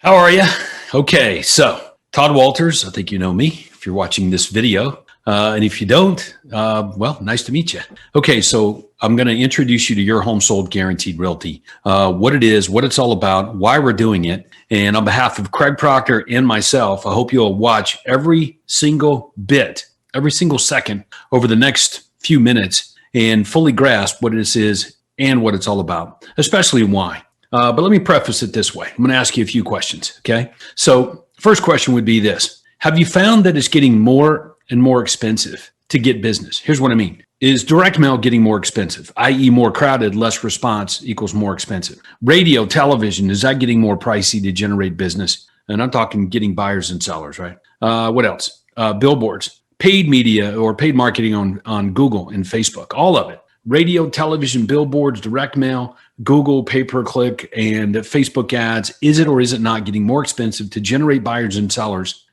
How are you? Okay, so Todd Walters, I think you know me if you're watching this video. And if you don't, well, nice to meet you. Okay, so I'm going to introduce you to Your Home Sold Guaranteed Realty, what it is, what it's all about, why we're doing it. And on behalf of Craig Proctor and myself, I hope you'll watch every single bit, every single second over the next few minutes and fully grasp what this is and what it's all about, especially why. But let me preface it this way. I'm going to ask you a few questions, okay? So first question would be this. Have you found that it's getting more and more expensive to get business? Here's what I mean. Is direct mail getting more expensive, i.e. more crowded, less response equals more expensive? Radio, television, is that getting more pricey to generate business? And I'm talking getting buyers and sellers, right? What else? Billboards, paid media or paid marketing on Google and Facebook, all of it. Radio, television, billboards, direct mail, Google, pay-per-click, and Facebook ads. Is it or is it not getting more expensive to generate buyers and sellers,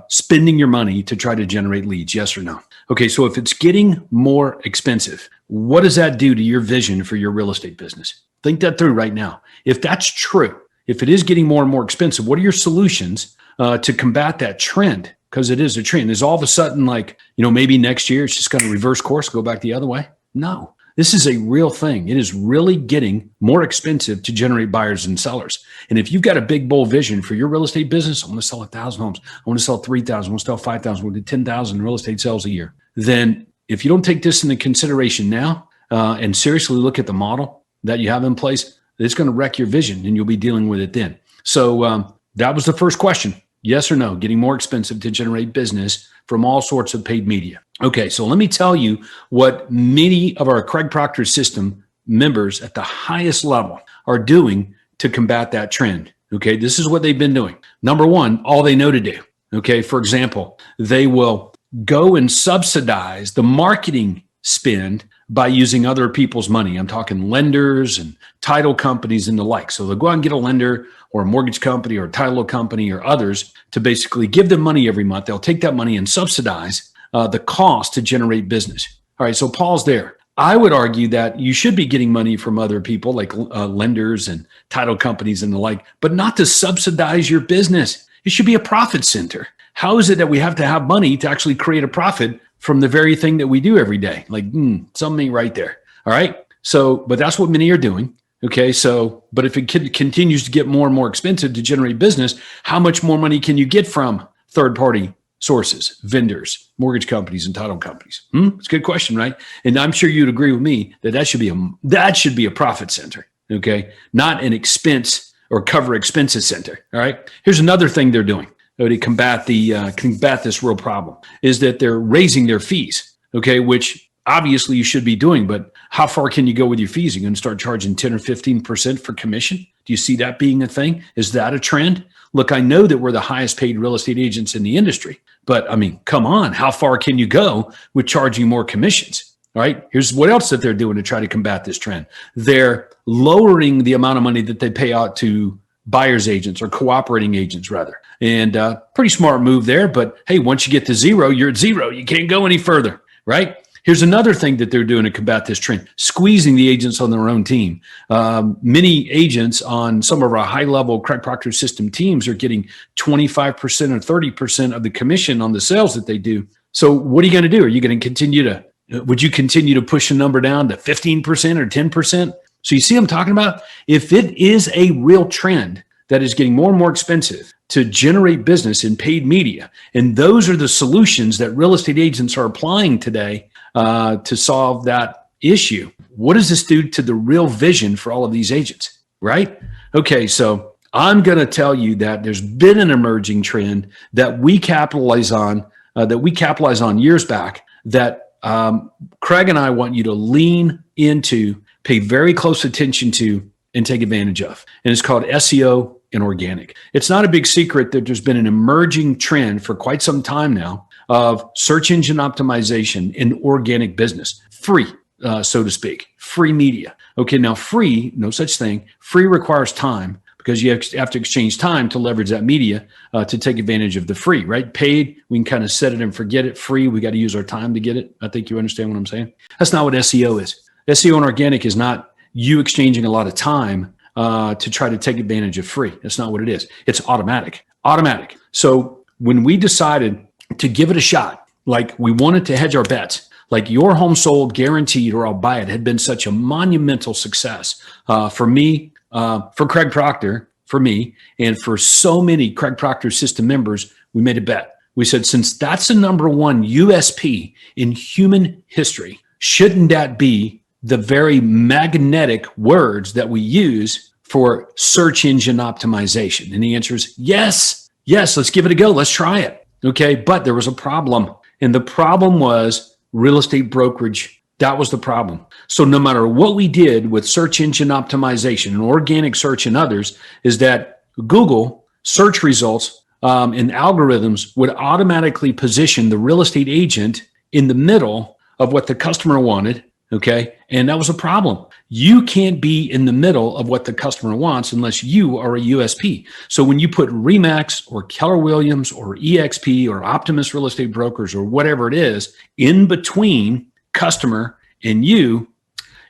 spending your money to try to generate leads? Yes or no? Okay, so if it's getting more expensive, what does that do to your vision for your real estate business? Think that through right now. If that's true, if it is getting more and more expensive, what are your solutions to combat that trend? Because it is a trend. Is all of a sudden like, maybe next year it's just going to reverse course, go back the other way? No, this is a real thing. It is really getting more expensive to generate buyers and sellers. And if you've got a big, bold vision for your real estate business, I want to sell 1,000 homes. I want to sell 3,000. I want to sell 5,000. I want to do 10,000 real estate sales a year. Then if you don't take this into consideration now and seriously look at the model that you have in place, it's going to wreck your vision and you'll be dealing with it then. So that was the first question. Yes or no, getting more expensive to generate business from all sorts of paid media. Okay, so let me tell you what many of our Craig Proctor system members at the highest level are doing to combat that trend. Okay, this is what they've been doing. Number one, all they know to do. Okay, for example, they will go and subsidize the marketing spend by using other people's money. I'm talking lenders and title companies and the like. So they'll go out and get a lender or a mortgage company or a title company or others to basically give them money every month. They'll take that money and subsidize the cost to generate business. All right, so pause there. I would argue that you should be getting money from other people like lenders and title companies and the like, but not to subsidize your business. It should be a profit center. How is it that we have to have money to actually create a profit from the very thing that we do every day? Like, something ain't right there. All right. So, but that's what many are doing. Okay. So, but if it continues to get more and more expensive to generate business, how much more money can you get from third-party sources, vendors, mortgage companies, and title companies? It's a good question, right? And I'm sure you'd agree with me that that should be a profit center. Okay. Not an expense or cover expenses center. All right. Here's another thing they're doing to combat this real problem is that they're raising their fees, okay, which obviously you should be doing, but how far can you go with your fees? You're going to start charging 10 or 15% for commission? Do you see that being a thing? Is that a trend? Look, I know that we're the highest paid real estate agents in the industry, but I mean, come on, how far can you go with charging more commissions? All right, here's what else that they're doing to try to combat this trend. They're lowering the amount of money that they pay out to buyer's agents or cooperating agents rather. And pretty smart move there. But hey, once you get to zero, you're at zero. You can't go any further, right? Here's another thing that they're doing to combat this trend, squeezing the agents on their own team. Many agents on some of our high-level Craig Proctor system teams are getting 25% or 30% of the commission on the sales that they do. So what are you going to do? Are you going to would you continue to push the number down to 15% or 10%? So you see what I'm talking about? If it is a real trend that is getting more and more expensive to generate business in paid media, and those are the solutions that real estate agents are applying today to solve that issue, what does this do to the real vision for all of these agents, right? Okay, so I'm going to tell you that there's been an emerging trend that we capitalize on years back that Craig and I want you to lean into, pay very close attention to, and take advantage of. And it's called SEO and organic. It's not a big secret that there's been an emerging trend for quite some time now of search engine optimization in organic business, free, so to speak, free media. Okay, now free, no such thing. Free requires time because you have to exchange time to leverage that media to take advantage of the free, right? Paid, we can kind of set it and forget it. Free, we got to use our time to get it. I think you understand what I'm saying. That's not what SEO is. SEO and organic is not you exchanging a lot of time to try to take advantage of free. That's not what it is. It's automatic. Automatic. So when we decided to give it a shot, like we wanted to hedge our bets, like Your Home Sold Guaranteed or I'll Buy It had been such a monumental success for me, for Craig Proctor, for me, and for so many Craig Proctor system members, we made a bet. We said, since that's the number one USP in human history, shouldn't that be the very magnetic words that we use for search engine optimization? And the answer is yes. Yes, let's give it a go. Let's try it. Okay, but there was a problem. And the problem was real estate brokerage. That was the problem. So no matter what we did with search engine optimization and organic search and others, is that Google search results and algorithms would automatically position the real estate agent in the middle of what the customer wanted. Okay. And that was a problem. You can't be in the middle of what the customer wants unless you are a USP. So when you put Remax or Keller Williams or EXP or Optimus Real Estate Brokers or whatever it is in between customer and you're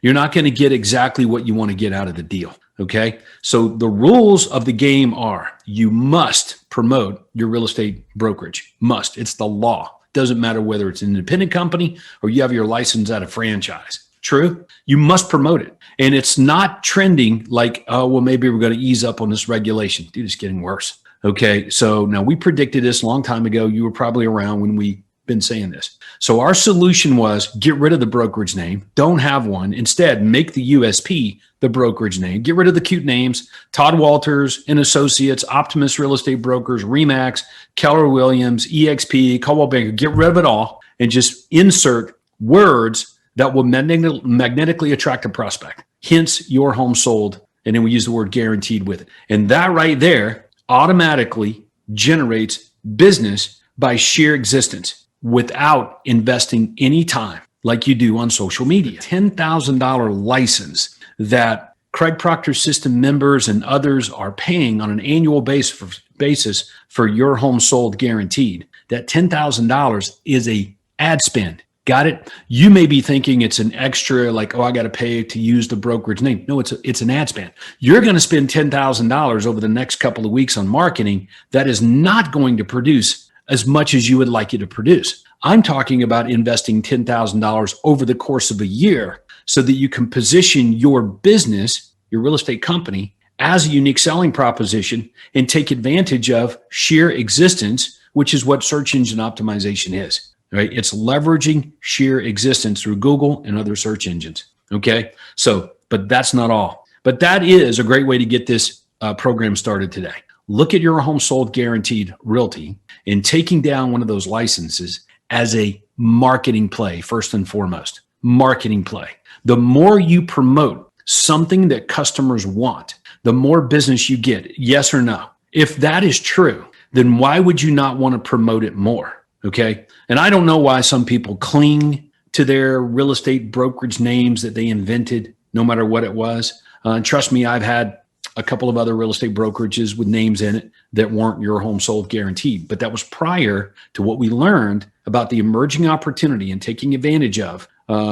not going to get exactly what you want to get out of the deal. Okay. So the rules of the game are you must promote your real estate brokerage. Must. It's the law. Doesn't matter whether it's an independent company or you have your license at a franchise. True? You must promote it. And it's not trending like, oh, well, maybe we're going to ease up on this regulation. Dude, it's getting worse. Okay. So now we predicted this a long time ago. You were probably around when we been saying this. So our solution was get rid of the brokerage name. Don't have one. Instead, make the USP the brokerage name. Get rid of the cute names, Todd Walters and Associates, Optimus Real Estate Brokers, Remax, Keller Williams, EXP, Coldwell Banker. Get rid of it all and just insert words that will magnetically attract a prospect. Hence, Your Home Sold. And then we use the word guaranteed with it. And that right there automatically generates business by sheer existence without investing any time like you do on social media. $10,000 license that Craig Proctor system members and others are paying on an annual basis for Your Home Sold Guaranteed. That $10,000 is a ad spend. Got it? You may be thinking it's an extra, like, oh, I got to pay to use the brokerage name. No, it's an ad spend. You're going to spend $10,000 over the next couple of weeks on marketing that is not going to produce as much as you would like it to produce. I'm talking about investing $10,000 over the course of a year so that you can position your business, your real estate company, as a unique selling proposition and take advantage of sheer existence, which is what search engine optimization is. Right? It's leveraging sheer existence through Google and other search engines. Okay. So, but that's not all. But that is a great way to get this program started today. Look at Your Home Sold Guaranteed Realty and taking down one of those licenses as a marketing play, first and foremost. Marketing play. The more you promote something that customers want, the more business you get. Yes or no? If that is true, then why would you not want to promote it more? Okay. And I don't know why some people cling to their real estate brokerage names that they invented, no matter what it was. And trust me, I've had a couple of other real estate brokerages with names in it that weren't Your Home Sold Guaranteed. But that was prior to what we learned about the emerging opportunity and taking advantage of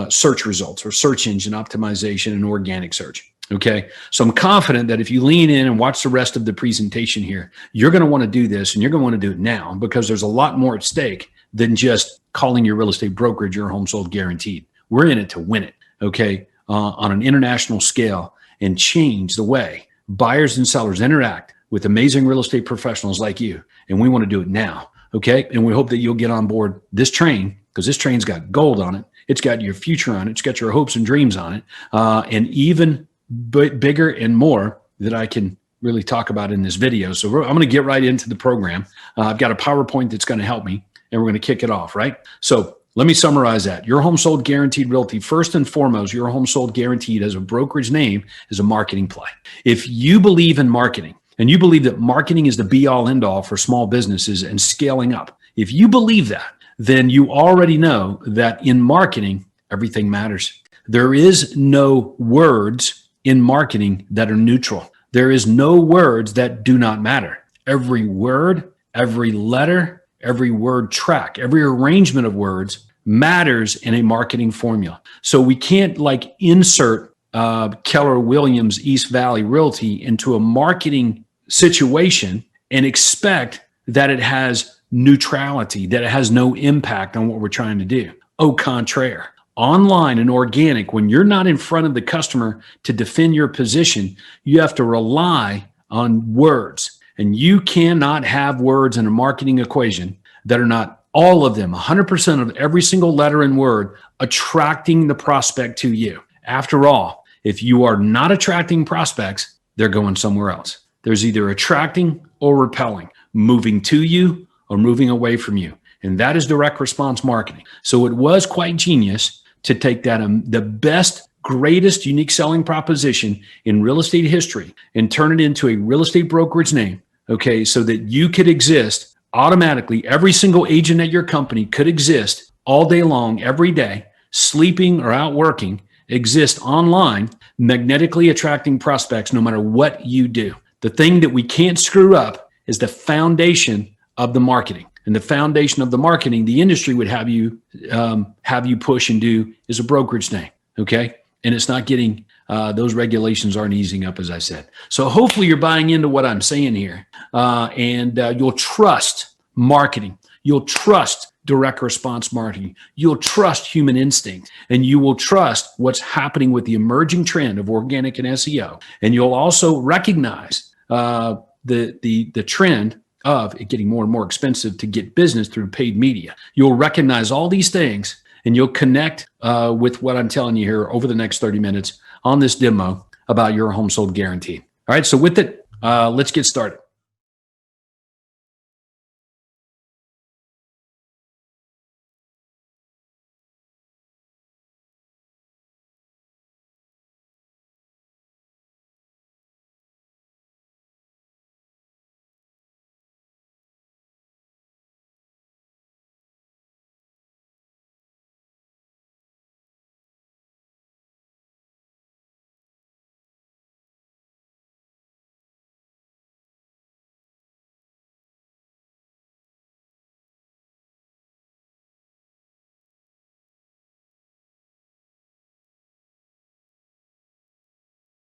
search results or search engine optimization and organic search. Okay. So I'm confident that if you lean in and watch the rest of the presentation here, you're going to want to do this and you're going to want to do it now because there's a lot more at stake than just calling your real estate brokerage Your Home Sold Guaranteed. We're in it to win it. Okay. On an international scale and change the way buyers and sellers interact with amazing real estate professionals like you. And we want to do it now. Okay. And we hope that you'll get on board this train because this train's got gold on it. It's got your future on it. It's got your hopes and dreams on it. And even bigger and more that I can really talk about in this video. So I'm going to get right into the program. I've got a PowerPoint that's going to help me and we're going to kick it off, right? So let me summarize that. Your Home Sold Guaranteed Realty, first and foremost, Your Home Sold Guaranteed as a brokerage name is a marketing play. If you believe in marketing and you believe that marketing is the be all end all for small businesses and scaling up, if you believe that, then you already know that in marketing, everything matters. There is no words in marketing that are neutral. There is no words that do not matter. Every word, every letter, every word track, every arrangement of words matters in a marketing formula. So we can't like insert Keller Williams East Valley Realty into a marketing situation and expect that it has neutrality, that it has no impact on what we're trying to do. Au contraire, online and organic, when you're not in front of the customer to defend your position, you have to rely on words. And you cannot have words in a marketing equation that are not all of them, 100% of every single letter and word attracting the prospect to you. After all, if you are not attracting prospects, they're going somewhere else. There's either attracting or repelling, moving to you or moving away from you. And that is direct response marketing. So it was quite genius to take that, the best, greatest unique selling proposition in real estate history and turn it into a real estate brokerage name, okay, so that you could exist automatically. Every single agent at your company could exist all day long, every day, sleeping or out working, exist online, magnetically attracting prospects no matter what you do. The thing that we can't screw up is the foundation of the marketing. And the foundation of the marketing, the industry would have you push and do, is a brokerage name, okay? And it's not getting, those regulations aren't easing up, as I said. So hopefully you're buying into what I'm saying here. And you'll trust marketing. You'll trust direct response marketing. You'll trust human instinct, and you will trust what's happening with the emerging trend of organic and SEO. And you'll also recognize the trend of it getting more and more expensive to get business through paid media. You'll recognize all these things, and you'll connect with what I'm telling you here over the next 30 minutes on this demo about your home sold guarantee. All right, so with it, let's get started.